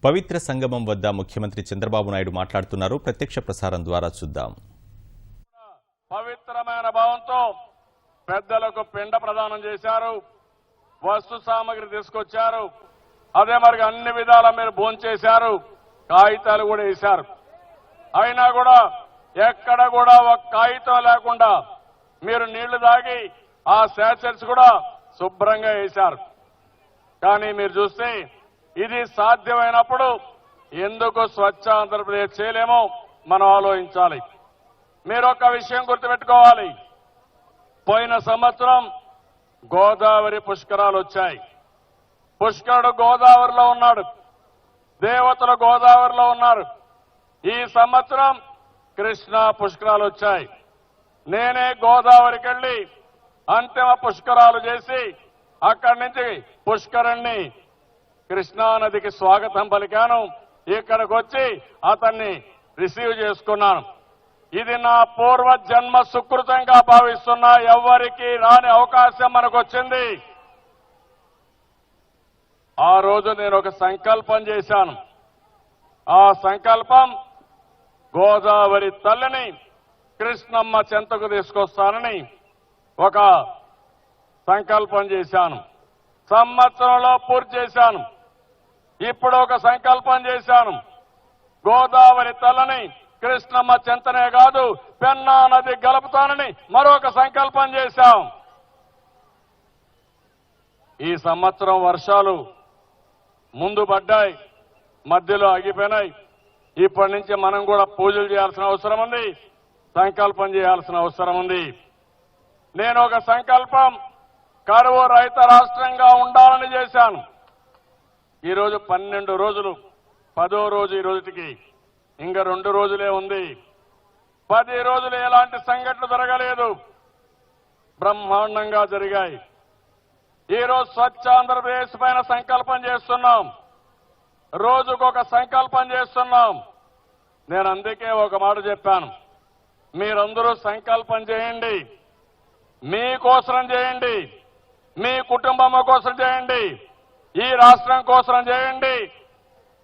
పవిత్ర సంగమం వద్ద ముఖ్యమంత్రి చంద్రబాబు నాయుడు మాట్లాడుతున్నారు. ప్రత్యక్ష ప్రసారం ద్వారా చూద్దాం. పవిత్రమైన భావంతో పెద్దలకు పిండ ప్రదానం చేశారు, వస్తు సామగ్రి తీసుకొచ్చారు. అదే మరి అన్ని విధాల మీరు భోంచేశారు, కాగితాలు కూడా వేశారు. అయినా కూడా ఎక్కడ కూడా ఒక కాగితం లేకుండా మీరు నీళ్లు తాగి ఆ శాచర్స్ కూడా శుభ్రంగా వేశారు. కానీ మీరు చూస్తే ఇది సాధ్యమైనప్పుడు ఎందుకు స్వచ్ఛ ఆంధ్రప్రదేశ్ చేయలేమో మనం ఆలోచించాలి. మీరు ఒక విషయం గుర్తుపెట్టుకోవాలి. పోయిన సంవత్సరం గోదావరి పుష్కరాలు వచ్చాయి. పుష్కరుడు గోదావరిలో ఉన్నాడు, దేవతలు గోదావరిలో ఉన్నారు. ఈ సంవత్సరం కృష్ణా పుష్కరాలు వచ్చాయి. నేనే గోదావరికి వెళ్లి అంతిమ పుష్కరాలు చేసి అక్కడి నుంచి పుష్కరుణ్ణి కృష్ణా నదికి స్వాగతం పలికాను. ఇక్కడికి వచ్చి అతన్ని రిసీవ్ చేసుకున్నాను. ఇది నా పూర్వ జన్మ సుకృతంగా భావిస్తున్నా. ఎవ్వరికీ రాని అవకాశం మనకు వచ్చింది. ఆ రోజు నేను ఒక సంకల్పం చేశాను. ఆ సంకల్పం గోదావరి తల్లిని కృష్ణమ్మ చెంతకు తీసుకొస్తానని ఒక సంకల్పం చేశాను. సంవత్సరంలో పూర్తి చేశాను. ఇప్పుడు ఒక సంకల్పం చేశాను. గోదావరి తల్లిని కృష్ణమ్మ చెంతనే కాదు పెన్నా నది గలుపుతానని మరొక సంకల్పం చేశాం. ఈ సంవత్సరం వర్షాలు ముందు పడ్డాయి, మధ్యలో ఆగిపోయినాయి. ఇప్పటి నుంచి మనం కూడా పూజలు చేయాల్సిన అవసరం ఉంది, సంకల్పం చేయాల్సిన అవసరం ఉంది. నేను ఒక సంకల్పం కరువు రహిత రాష్ట్రంగా ఉండాలని చేశాను. ఈరోజు 12 రోజులు, 10వ రోజు ఈ రోజుకి ఇంకా 2 రోజులే ఉంది. 10 రోజులు ఎలాంటి సంఘటనలు జరగలేదు, బ్రహ్మాండంగా జరిగాయి. ఈరోజు స్వచ్ఛ ఆంధ్రప్రదేశ్ పైన సంకల్పం చేస్తున్నాం, రోజుకొక సంకల్పం చేస్తున్నాం. నేను అందుకే ఒక మాట చెప్పాను, మీరందరూ సంకల్పం చేయండి, మీకోసం చేయండి, మీ కుటుంబం కోసం చేయండి, ఈ రాష్ట్రం కోసం చేయండి.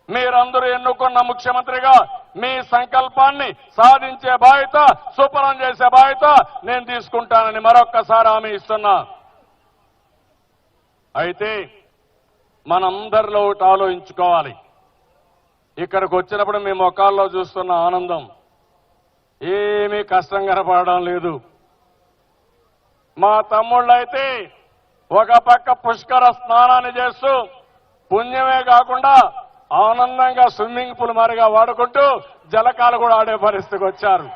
మీరందరూ ఎన్నుకున్న ముఖ్యమంత్రిగా మీ సంకల్పాన్ని సాధించే బాధ్యత, సుపరం చేసే బాధ్యత నేను తీసుకుంటానని మరొక్కసారి హామీ ఇస్తున్నా. అయితే మనందరిలో ఒకటి ఆలోచించుకోవాలి. ఇక్కడికి వచ్చినప్పుడు మీ ముఖాల్లో చూస్తున్న ఆనందం ఏమీ కష్టం కనపడడం లేదు. మా తమ్ముళ్ళైతే ఒక పక్క పుష్కర స్నానాన్ని చేస్తూ పుణ్యమే కాకుండా ఆనందంగా స్విమ్మింగ్ పూల్ మారిగా వాడుకుంటూ జలకాలు కూడా ఆడే పరిస్థితికి వచ్చారు.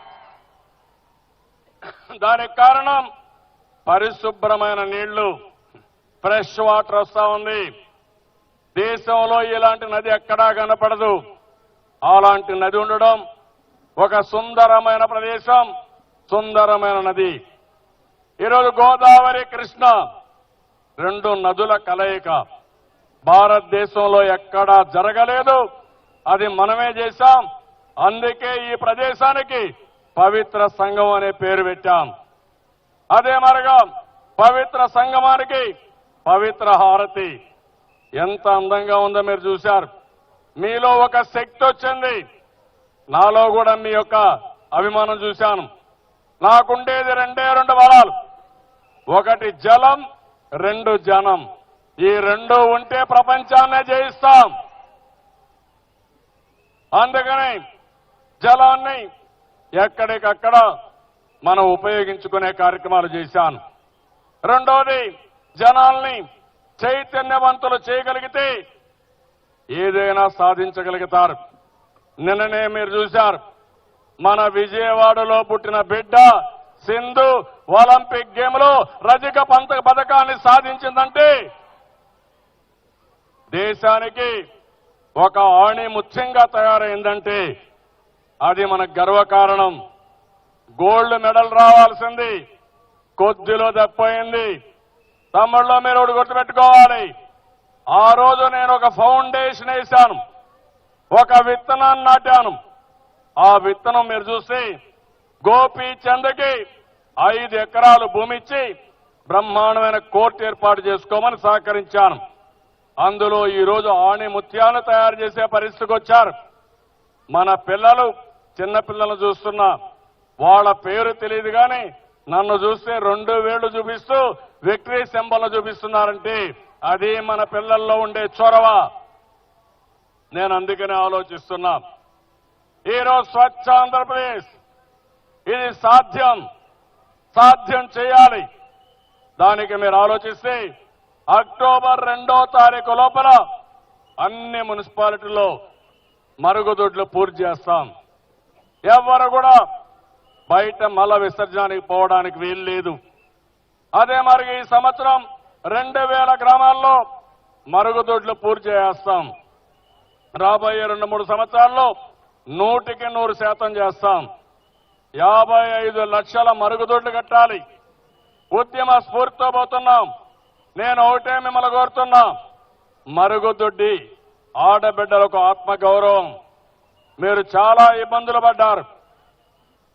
దానికి కారణం పరిశుభ్రమైన నీళ్లు, ఫ్రెష్ వాటర్ వస్తా ఉంది. దేశంలో ఇలాంటి నది ఎక్కడా కనపడదు. అలాంటి నది ఉండడం, ఒక సుందరమైన ప్రదేశం, సుందరమైన నది. ఈరోజు గోదావరి, కృష్ణ 2 నదుల కలయిక భారతదేశంలో ఎక్కడా జరగలేదు. అది మనమే చేశాం. అందుకే ఈ ప్రదేశానికి పవిత్ర సంగమం అనే పేరు పెట్టాం. అదే మరిగా పవిత్ర సంగమానికి పవిత్ర హారతి ఎంత అందంగా ఉందో మీరు చూశారు. మీలో ఒక శక్తి వచ్చింది, నాలో కూడా మీ యొక్క అభిమానం చూశాను. నాకుండేది 2 వరాలు, ఒకటి జలం, 2 జనం. ఈ 2 ఉంటే ప్రపంచాన్నే జయిస్తాం. అందుకని జలాన్ని ఎక్కడికక్కడ మనం ఉపయోగించుకునే కార్యక్రమాలు చేశాను. రెండోది, జనాల్ని చైతన్యవంతులు చేయగలిగితే ఏదైనా సాధించగలుగుతారు. నిన్ననే మీరు చూశారు, మన విజయవాడలో పుట్టిన బిడ్డ సింధు ఒలింపిక్ గేమ్ లో రజక పథకాన్ని సాధించిందంటే దేశానికి ఒక ఆణిముత్యంగా తయారైందంటే అది మన గర్వకారణం. గోల్డ్ మెడల్ రావాల్సింది కొద్దిలో తప్పిపోయింది. తమ్ముళ్ళో మీరు ఒకటి గుర్తుపెట్టుకోవాలి. ఆ రోజు నేను ఒక ఫౌండేషన్ వేశాను, ఒక విత్తనాన్ని నాటాను. ఆ విత్తనం మీరు చూసి గోపీచంద్కి 5 ఎకరాలు భూమి ఇచ్చి బ్రహ్మాండమైన కోర్టు ఏర్పాటు చేసుకోమని సహకరించాను. అందులో ఈరోజు ఆణి ముత్యాలు తయారు చేసే పరిస్థితికి వచ్చారు. మన పిల్లలు చిన్న పిల్లలు చూస్తున్నా వాళ్ళ పేరు తెలియదు కానీ నన్ను చూస్తే 2 వేళ్లు చూపిస్తూ విక్టరీ సింబల్ చూపిస్తున్నారంటే అది మన పిల్లల్లో ఉండే చొరవ. నేను అందుకనే ఆలోచిస్తున్నా ఈరోజు స్వచ్ఛ ఆంధ్రప్రదేశ్ ఇది సాధ్యం చేయాలి. దానికి మీరు ఆలోచిస్తే అక్టోబర్ 2వ తారీఖు లోపల అన్ని మున్సిపాలిటీల్లో మరుగుదొడ్లు పూర్తి చేస్తాం. ఎవరు కూడా బయట మల విసర్జనకి పోవడానికి వీలు లేదు. అదే మరి ఈ సంవత్సరం 2000 గ్రామాల్లో మరుగుదొడ్లు పూర్తి చేస్తాం. రాబోయే 2-3 సంవత్సరాల్లో 100% చేస్తాం. 55 లక్షల మరుగుదొడ్లు కట్టాలి. ఉద్యమ స్ఫూర్తితో పోతున్నాం. నేను ఒకటే మిమ్మల్ని కోరుతున్నా, మరుగుదొడ్డి ఆడబిడ్డలకు ఆత్మగౌరవం. మీరు చాలా ఇబ్బందులు పడ్డారు,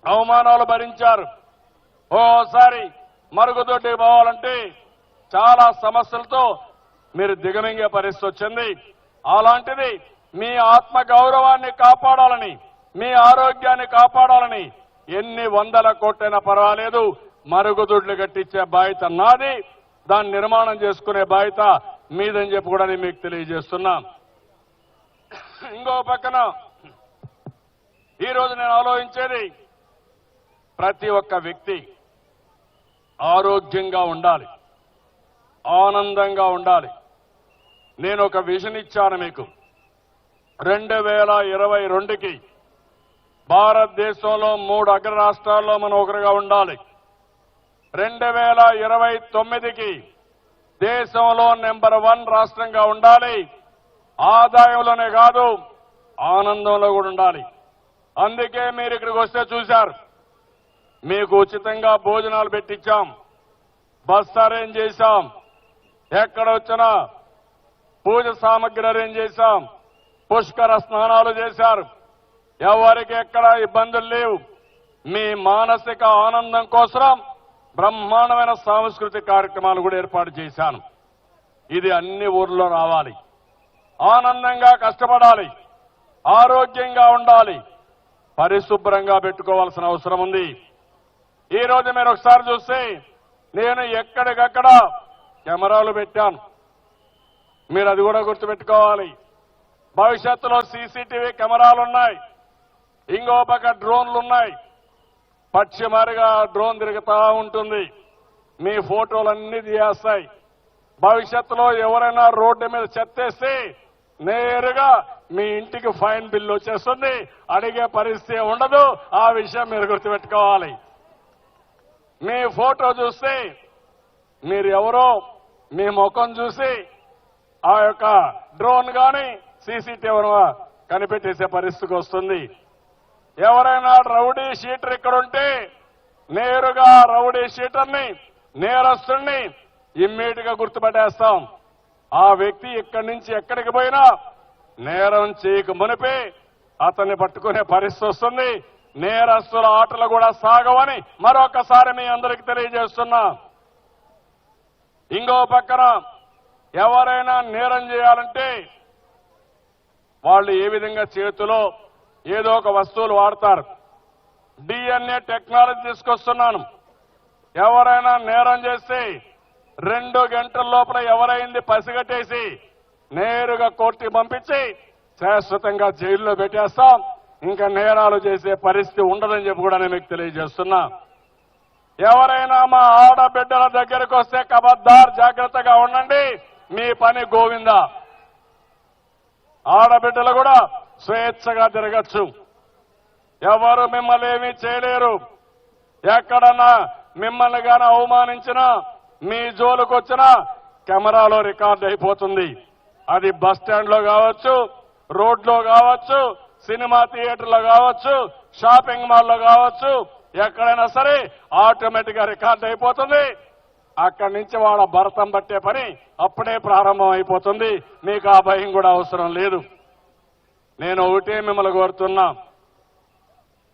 అవమానాలు భరించారు. ఓసారి మరుగుదొడ్డికి పోవాలంటే చాలా సమస్యలతో మీరు దిగమింగే పరిస్థితి వచ్చింది. అలాంటిది మీ ఆత్మ గౌరవాన్ని కాపాడాలని, మీ ఆరోగ్యాన్ని కాపాడాలని ఎన్ని 100 కోట్లైనా పర్వాలేదు మరుగుదొడ్లు కట్టించే బాధ్యత నాది. దాన్ని నిర్మాణం చేసుకునే బాధ్యత మీదని చెప్పి కూడా నేను మీకు తెలియజేస్తున్నా. ఇంకో పక్కన ఈరోజు నేను ఆలోచించేది ప్రతి ఒక్క వ్యక్తి ఆరోగ్యంగా ఉండాలి, ఆనందంగా ఉండాలి. నేను ఒక విజన్ ఇచ్చాను మీకు. 2022కి భారతదేశంలో 3 అగ్ర రాష్ట్రాల్లో మనం ఒకరుగా ఉండాలి. 2029కి దేశంలో నెంబర్ 1 రాష్ట్రంగా ఉండాలి. ఆదాయంలోనే కాదు ఆనందంలో కూడా ఉండాలి. అందుకే మీరు ఇక్కడికి వస్తే చూశారు, మీకు ఉచితంగా భోజనాలు పెట్టించాం, బస్ అరేంజ్ చేశాం, ఎక్కడ వచ్చినా పూజ సామగ్రి అరేంజ్ చేశాం, పుష్కర స్నానాలు చేశారు. ఎవరికి ఎక్కడ ఇబ్బందులు లేవు. మీ మానసిక ఆనందం కోసం బ్రహ్మాండమైన సాంస్కృతిక కార్యక్రమాలు కూడా ఏర్పాటు చేశాను. ఇది అన్ని ఊర్లో రావాలి. ఆనందంగా కష్టపడాలి, ఆరోగ్యంగా ఉండాలి, పరిశుభ్రంగా పెట్టుకోవాల్సిన అవసరం ఉంది. ఈ రోజు మీరు ఒకసారి చూస్తే నేను ఎక్కడికక్కడ కెమెరాలు పెట్టాను. మీరు అది కూడా గుర్తుపెట్టుకోవాలి. భవిష్యత్తులో సీసీటీవీ కెమెరాలు ఉన్నాయి, ఇంకో పక్క డ్రోన్లు ఉన్నాయి. పశ్చిమారిగా డ్రోన్ తిరుగుతా ఉంటుంది, మీ ఫోటోలన్నీ తీయేస్తాయి. భవిష్యత్తులో ఎవరైనా రోడ్డు మీద చెత్తేస్తే నేరుగా మీ ఇంటికి ఫైన్ బిల్లు వచ్చేస్తుంది, అడిగే పరిస్థితి ఉండదు. ఆ విషయం మీరు గుర్తుపెట్టుకోవాలి. మీ ఫోటో చూస్తే మీరు ఎవరో మీ ముఖం చూసి ఆ యొక్క డ్రోన్ కానీ సీసీటీవీ కనిపెట్టేసే పరిస్థితికి వస్తుంది. ఎవరైనా రౌడీ షీటర్ ఇక్కడ ఉంటే నేరుగా రౌడీ షీటర్ని, నేరస్తుడిని ఇమ్మీడియట్ గా గుర్తుపట్టేస్తాం. ఆ వ్యక్తి ఇక్కడి నుంచి ఎక్కడికి పోయినా నేరం చేయక మునిపే అతన్ని పట్టుకునే పరిస్థితి వస్తుంది. నేరస్తుల ఆటలు కూడా సాగవని మరొకసారి మీ అందరికీ తెలియజేస్తున్నా. ఇంకో పక్కన ఎవరైనా నేరం చేయాలంటే వాళ్ళు ఏ విధంగా చేతిలో ఏదో ఒక వస్తువులు వాడతారు. DNA టెక్నాలజీ తీసుకొస్తున్నాను. ఎవరైనా నేరం చేస్తే 2 గంటల లోపల ఎవరైంది పసిగట్టేసి నేరుగా కోర్టుకి పంపించి శాశ్వతంగా జైల్లో పెట్టేస్తాం. ఇంకా నేరాలు చేసే పరిస్థితి ఉండదని చెప్పి కూడా నేను మీకు తెలియజేస్తున్నా. ఎవరైనా మా ఆడబిడ్డల దగ్గరకు వస్తే ఖబర్దార్ జాగ్రత్తగా ఉండండి, మీ పని గోవిందా. ఆడబిడ్డలు కూడా స్వేచ్ఛగా తిరగచ్చు, ఎవరు మిమ్మల్ని ఏమీ చేయలేరు. ఎక్కడన్నా మిమ్మల్ని గాని అవమానించినా, మీ జోలుకు వచ్చినా కెమెరాలో రికార్డు అయిపోతుంది. అది బస్ స్టాండ్ లో కావచ్చు, రోడ్లో కావచ్చు, సినిమా థియేటర్లో కావచ్చు, షాపింగ్ మాల్లో కావచ్చు, ఎక్కడైనా సరే ఆటోమేటిక్ గా రికార్డు అయిపోతుంది. అక్కడి నుంచి వాళ్ళ భరతం పట్టే పని అప్పుడే ప్రారంభం అయిపోతుంది. మీకు ఆ భయం కూడా అవసరం లేదు. నేను ఒకటే మిమ్మల్ని కోరుతున్నా,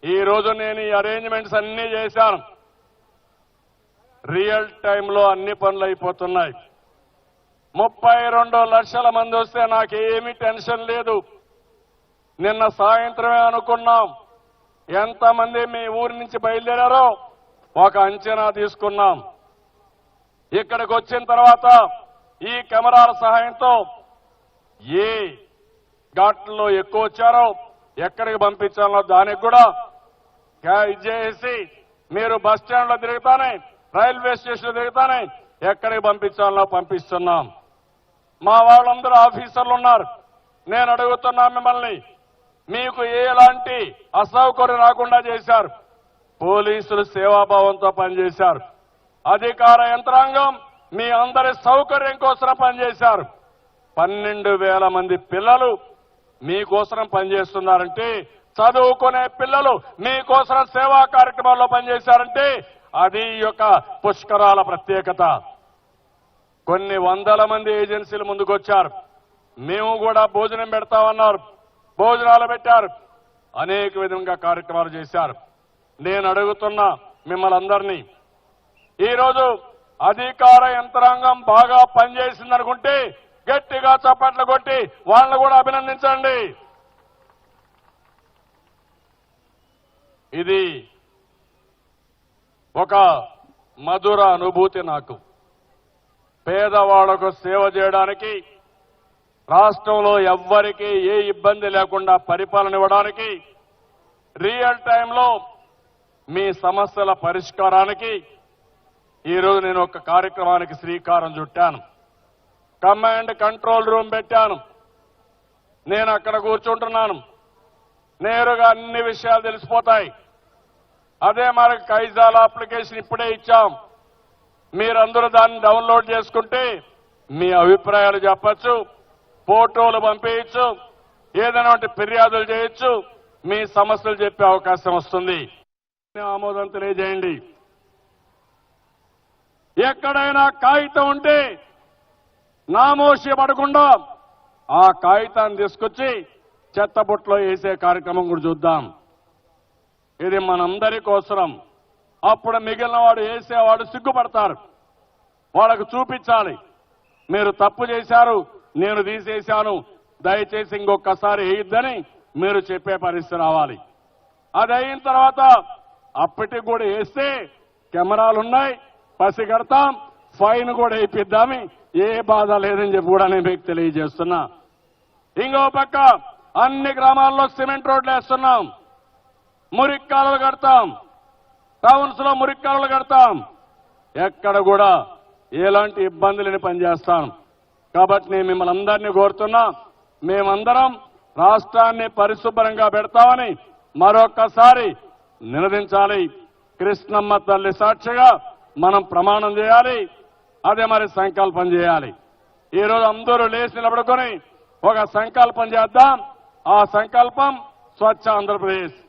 ఈ రోజు నేను ఈ అరేంజ్మెంట్స్ అన్ని చేశాను. రియల్ టైంలో అన్ని పనులు అయిపోతున్నాయి. 32 లక్షల మంది వస్తే నాకేమీ టెన్షన్ లేదు. నిన్న సాయంత్రమే అనుకున్నాం, ఎంతమంది మీ ఊరి నుంచి బయలుదేరారో ఒక అంచనా తీసుకున్నాం. ఇక్కడికి వచ్చిన తర్వాత ఈ కెమెరాల సహాయంతో ఏ ఘాట్లలో ఎక్కువ వచ్చారో ఎక్కడికి పంపించాలో దానికి కూడా ఇచ్చేసి మీరు బస్ స్టాండ్ లో తిరుగుతానే, రైల్వే స్టేషన్ లో తిరుగుతానే ఎక్కడికి పంపించాలో పంపిస్తున్నాం. మా వాళ్ళందరూ ఆఫీసర్లు ఉన్నారు. నేను అడుగుతున్నా మిమ్మల్ని, మీకు ఎలాంటి అసౌకర్యం రాకుండా చేశారు. పోలీసులు సేవాభావంతో పనిచేశారు. అధికార యంత్రాంగం మీ అందరి సౌకర్యం కోసం పనిచేశారు. 12,000 మంది పిల్లలు మీకోసం పనిచేస్తున్నారంటే, చదువుకునే పిల్లలు మీకోసం సేవా కార్యక్రమాల్లో పనిచేశారంటే అది ఈ యొక్క పుష్కరాల ప్రత్యేకత. కొన్ని వందల మంది ఏజెన్సీలు ముందుకొచ్చారు. మేము కూడా భోజనం పెడతామన్నారు, భోజనాలు పెట్టారు, అనేక విధంగా కార్యక్రమాలు చేశారు. నేను అడుగుతున్నా మిమ్మల్ని అందరినీ, ఈరోజు అధికార యంత్రాంగం బాగా పనిచేసిందనుకుంటే గట్టిగా చప్పట్లు కొట్టి వాళ్ళని కూడా అభినందించండి. ఇది ఒక మధుర అనుభూతి నాకు. పేదవాళ్లకు సేవ చేయడానికి, రాష్ట్రంలో ఎవ్వరికీ ఏ ఇబ్బంది లేకుండా పరిపాలన ఇవ్వడానికి, రియల్ టైంలో మీ సమస్యల పరిష్కారానికి ఈరోజు నేను ఒక కార్యక్రమానికి శ్రీకారం చుట్టాను. కమాండ్ కంట్రోల్ రూమ్ పెట్టాను. నేను అక్కడ కూర్చుంటున్నాను. నేరుగా అన్ని విషయాలు తెలిసిపోతాయి. అదే మనకు కైజాల అప్లికేషన్ ఇప్పుడే ఇచ్చాం. మీరందరూ దాన్ని డౌన్లోడ్ చేసుకుంటే మీ అభిప్రాయాలు చెప్పచ్చు, ఫోటోలు పంపించచ్చు, ఏదైనా ఫిర్యాదులు చేయొచ్చు, మీ సమస్యలు చెప్పే అవకాశం వస్తుంది. ఆమోదం తెలియజేయండి. ఎక్కడైనా కాగితం ఉంటే నామోషి పడకుండా ఆ కాగితాన్ని తీసుకొచ్చి చెత్తబుట్టలో వేసే కార్యక్రమం కూడా చూద్దాం. ఇది మనందరి కోసరం. అప్పుడు మిగిలిన వాడు వేసేవాడు సిగ్గుపడతారు. వాళ్ళకు చూపించాలి, మీరు తప్పు చేశారు, నేను తీసేశాను, దయచేసి ఇంకొకసారి వేయొద్దని మీరు చెప్పే పరిస్థితి రావాలి. అది అయిన తర్వాత అప్పటికి కూడా వేస్తే కెమెరాలున్నాయి, పసిగడతాం, ఫైన్ కూడా వేయిద్దామి, ఏ బాధ లేదని చెప్పి కూడా నేను మీకు తెలియజేస్తున్నా. ఇంకో పక్క అన్ని గ్రామాల్లో సిమెంట్ రోడ్లు వేస్తున్నాం, మురిక్కాలలు కడతాం, టౌన్స్ లో మురిక్కాలలు కడతాం. ఎక్కడ కూడా ఎలాంటి ఇబ్బంది లేని పనిచేస్తాం. కాబట్టి నేను మిమ్మల్ని అందరినీ కోరుతున్నా, మేమందరం రాష్ట్రాన్ని పరిశుభ్రంగా పెడతామని మరొక్కసారి నినదించాలి. కృష్ణమ్మ తల్లి సాక్షిగా మనం ప్రమాణం చేయాలి. అదే మరి సంకల్పం చేయాలి. ఈరోజు అందరూ లేచి నిలబడుకొని ఒక సంకల్పం చేద్దాం. ఆ సంకల్పం స్వచ్ఛ ఆంధ్రప్రదేశ్.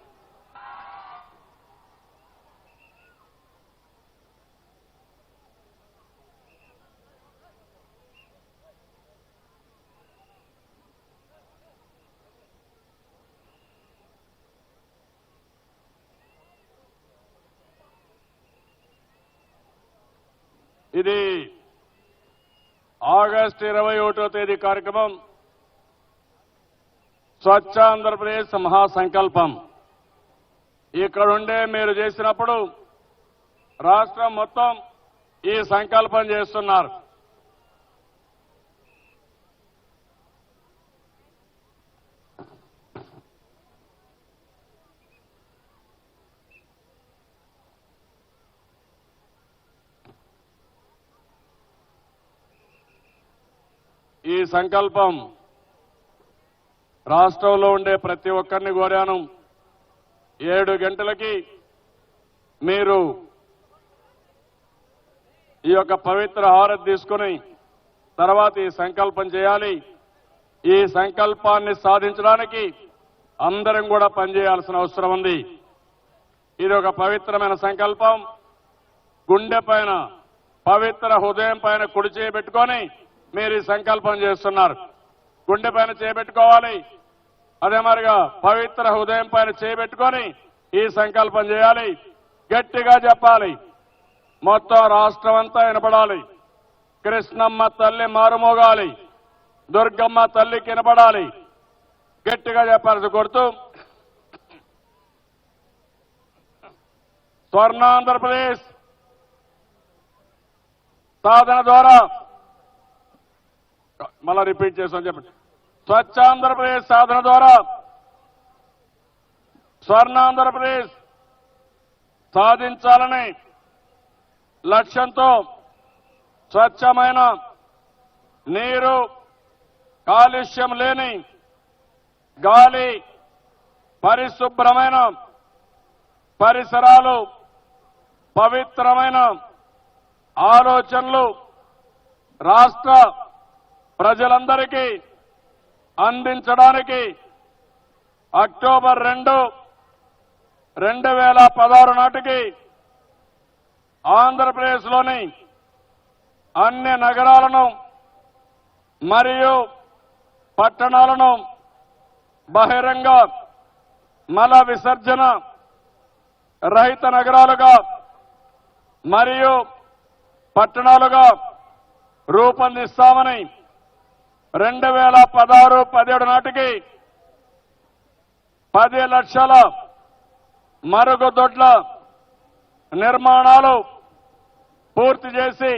ఇది ఆగస్టు 21వ తేదీ కార్యక్రమం స్వచ్ఛ ఆంధ్రప్రదేశ్ మహాసంకల్పం. ఇక్కడుండే మీరు చేసినప్పుడు రాష్ట్రం మొత్తం ఈ సంకల్పం చేస్తున్నారు. ఈ సంకల్పం రాష్ట్రంలో ఉండే ప్రతి ఒక్కరిని కోరాను. 7 గంటలకి మీరు ఈ యొక్క పవిత్ర హారతి తీసుకుని తర్వాత ఈ సంకల్పం చేయాలి. ఈ సంకల్పాన్ని సాధించడానికి అందరం కూడా పనిచేయాల్సిన అవసరం ఉంది. ఇది ఒక పవిత్రమైన సంకల్పం. గుండె పైన, పవిత్ర హృదయం పైన కుడి చేయబెట్టుకొని మీరు ఈ సంకల్పం చేస్తున్నారు. గుండె పైన చేయబెట్టుకోవాలి. అదే మరిగా పవిత్ర హృదయం పైన చేయబెట్టుకొని ఈ సంకల్పం చేయాలి. గట్టిగా చెప్పాలి. మొత్తం రాష్ట్రం అంతా వినపడాలి. కృష్ణమ్మ తల్లి మారుమోగాలి, దుర్గమ్మ తల్లి కినపడాలి. గట్టిగా చెప్పాల్సి కొడుతూ స్వర్ణాంధ్రప్రదేశ్ సాధన ద్వారా మళ్ళా రిపీట్ చేస్తామని చెప్పండి. స్వచ్ఛాంధ్రప్రదేశ్ సాధన ద్వారా స్వర్ణాంధ్రప్రదేశ్ సాధించాలని లక్ష్యంతో స్వచ్ఛమైన నీరు, కాలుష్యం లేని గాలి, పరిశుభ్రమైన పరిసరాలు, పవిత్రమైన ఆలోచనలు రాష్ట్ర ప్రజలందరికీ అందించడానికి అక్టోబర్ 2, 2016 నాటికి ఆంధ్రప్రదేశ్లోని అన్ని నగరాలను మరియు పట్టణాలను బహిరంగ మల విసర్జన రహిత నగరాలుగా మరియు పట్టణాలుగా రూపొందిస్తామని 2016-17 నాటికి 10 లక్షల మరుగుదొడ్ల నిర్మాణాలు పూర్తి చేసి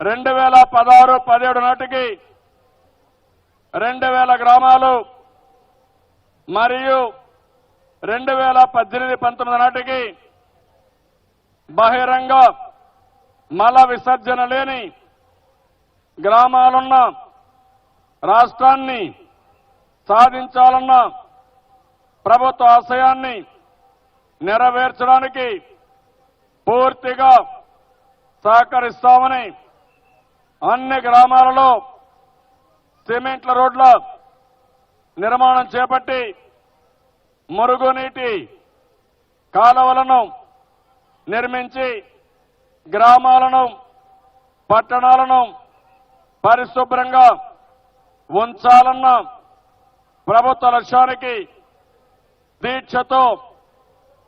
2016-17 నాటికి 2000 గ్రామాలు మరియు 2018-19 నాటికి బహిరంగ మల విసర్జన లేని గ్రామాలున్న రాష్ట్రాన్ని సాధించాలన్న ప్రభుత్వ ఆశయాన్ని నెరవేర్చడానికి పూర్తిగా సహకరిస్తామని, అన్ని గ్రామాలలో సిమెంట్ల రోడ్ల నిర్మాణం చేపట్టి మురుగునీటి కాలువలను నిర్మించి గ్రామాలను, పట్టణాలను పరిశుభ్రంగా ఉంచాలన్న ప్రభుత్వ లక్ష్యానికి దీక్షతో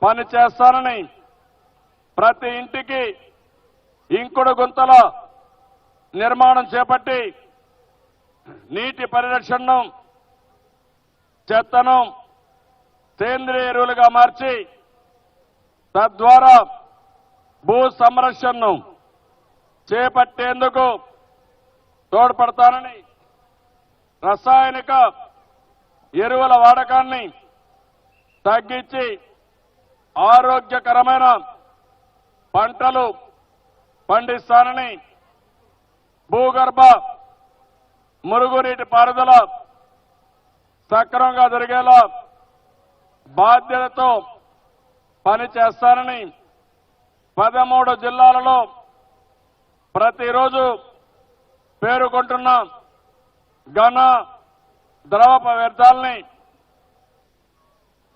పనిచేస్తానని, ప్రతి ఇంటికి ఇంకుడు గుంతల నిర్మాణం చేపట్టి నీటి పరిరక్షణను, చెత్తను సేంద్రియ ఎరువులుగా మార్చి తద్వారా భూ సంరక్షణను చేపట్టేందుకు తోడ్పడతానని, రసాయనిక ఎరువుల వాడకాన్ని తగ్గించి ఆరోగ్యకరమైన పంటలు పండిస్తానని, భూగర్భ మురుగునీటి పారుదల సక్రమంగా జరిగేలా బాధ్యతతో పనిచేస్తానని, 13 జిల్లాలలో ప్రతిరోజు పేరుకుంటున్న ఘన ద్రవ వ్యర్థాలని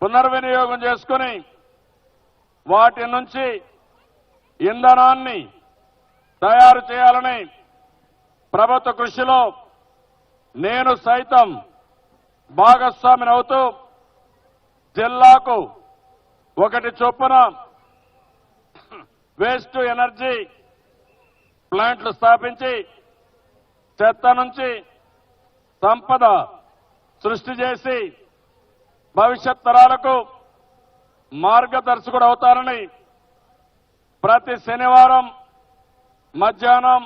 పునర్వినియోగం చేసుకుని వాటి నుంచి ఇంధనాన్ని తయారు చేయాలని ప్రభుత్వ కృషిలో నేను సైతం భాగస్వామిని అవుతూ జిల్లాకు 1 చొప్పున వేస్ట్ ఎనర్జీ ప్లాంట్లు స్థాపించి చెత్త నుంచి సంపద సృష్టి చేసి భవిష్యత్ తరాలకు మార్గదర్శకుడు అవుతానని, ప్రతి శనివారం మధ్యాహ్నం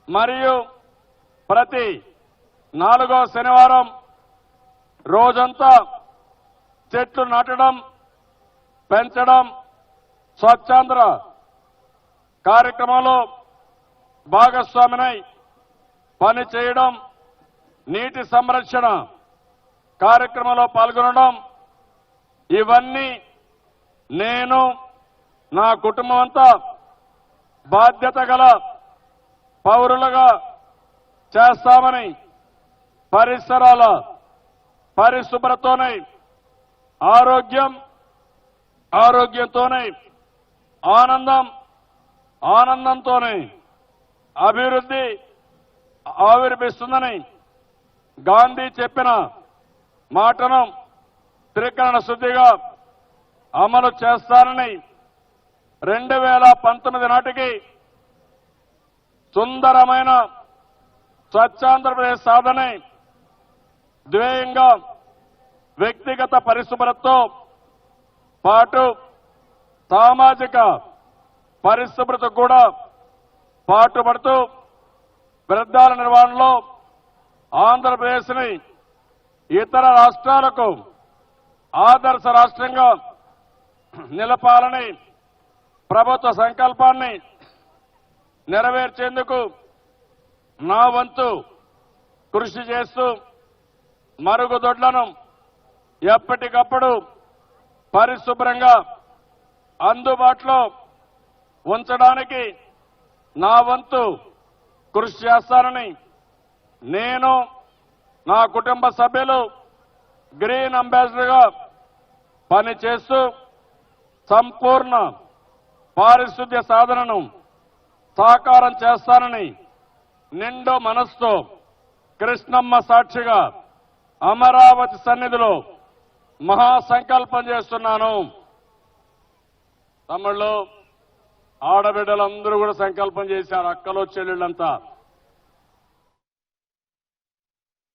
మరియు ప్రతి 4వ శనివారం రోజంతా చెట్లు నాటడం, పెంచడం, స్వచ్ఛాంధ్ర కార్యక్రమంలో భాగస్వామినై పని చేయడం, నీటి సంరక్షణ కార్యక్రమంలో పాల్గొనడం, ఇవన్నీ నేను, నా కుటుంబం అంతా బాధ్యత గల పౌరులుగా చేస్తామని, పరిసరాల పరిశుభ్రతతోనే ఆరోగ్యంతోనే ఆనందంతోనే అభివృద్ధి ఆవిర్భిస్తుందని గాంధీ చెప్పిన మాటను త్రికరణ శుద్ధిగా అమలు చేస్తానని 2019 నాటికి సుందరమైన స్వచ్ఛాంధ్రప్రదేశ్ సాధనే ధ్యేయంగా వ్యక్తిగత పరిశుభ్రతతో పాటు సామాజిక పరిశుభ్రత కూడా పాటుపడుతూ వ్యర్థాల నిర్వహణలో ఆంధ్రప్రదేశ్ని ఇతర రాష్ట్రాలకు ఆదర్శ రాష్ట్రంగా నిలపాలని ప్రభుత్వ సంకల్పాన్ని నెరవేర్చేందుకు నా వంతు కృషి చేస్తూ మరుగుదొడ్లను ఎప్పటికప్పుడు పరిశుభ్రంగా అందుబాటులో ఉంచడానికి నా వంతు కృషి చేస్తానని నేను నా కుటుంబ సభ్యులు గ్రీన్ అంబాసిడర్గా పనిచేస్తూ సంపూర్ణ పారిశుద్ధ్య సాధనను సాకారం చేస్తానని నిండు మనస్సుతో కృష్ణమ్మ సాక్షిగా అమరావతి సన్నిధిలో మహాసంకల్పం చేస్తున్నాను. తమిళ్లో ఆడబిడ్డలందరూ కూడా సంకల్పం చేశారు, అక్కలు చెల్లెళ్ళంతా.